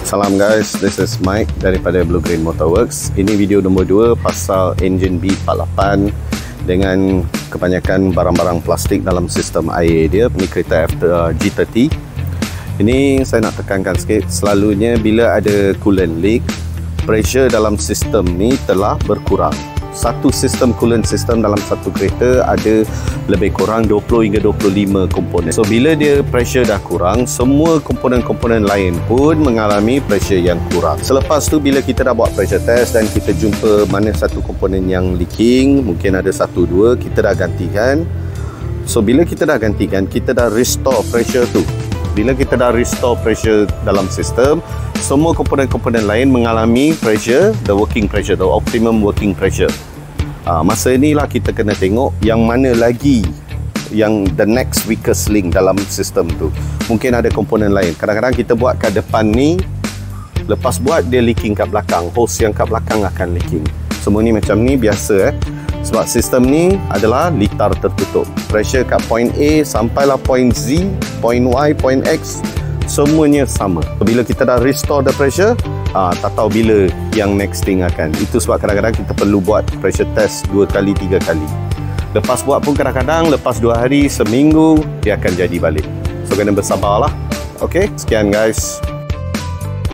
Salam guys, this is Mike daripada Blue Green Motorworks. Ini video nombor 2 pasal enjin B48 dengan kebanyakan barang-barang plastik dalam sistem air dia. Ini kereta G30. Ini saya nak tekankan sikit, selalunya bila ada coolant leak, pressure dalam sistem ni telah berkurang. Satu sistem coolant system dalam satu kereta ada lebih kurang 20 hingga 25 komponen. So bila dia pressure dah kurang, semua komponen-komponen lain pun mengalami pressure yang kurang. Selepas tu bila kita dah buat pressure test dan kita jumpa mana satu komponen yang leaking, mungkin ada 1-2, kita dah gantikan. So bila kita dah gantikan, kita dah restore pressure tu. Bila kita dah restore pressure dalam sistem, semua komponen-komponen lain mengalami pressure, the working pressure, the optimum working pressure. Masa inilah kita kena tengok yang mana lagi yang the next weakest link dalam sistem tu. Mungkin ada komponen lain. Kadang-kadang kita buat kat depan ni, lepas buat dia leaking kat belakang, hose yang kat belakang akan leaking. Semua ni macam ni biasa sebab sistem ni adalah litar tertutup. Pressure kat point A sampailah point Z, point Y, point X, semuanya sama. Bila kita dah restore the pressure, tak tahu bila yang next thing akan. Itu sebab kadang-kadang kita perlu buat pressure test 2 kali, 3 kali. Lepas buat pun kadang-kadang lepas 2 hari, seminggu dia akan jadi balik. So kena bersabarlah. Okay, sekian guys.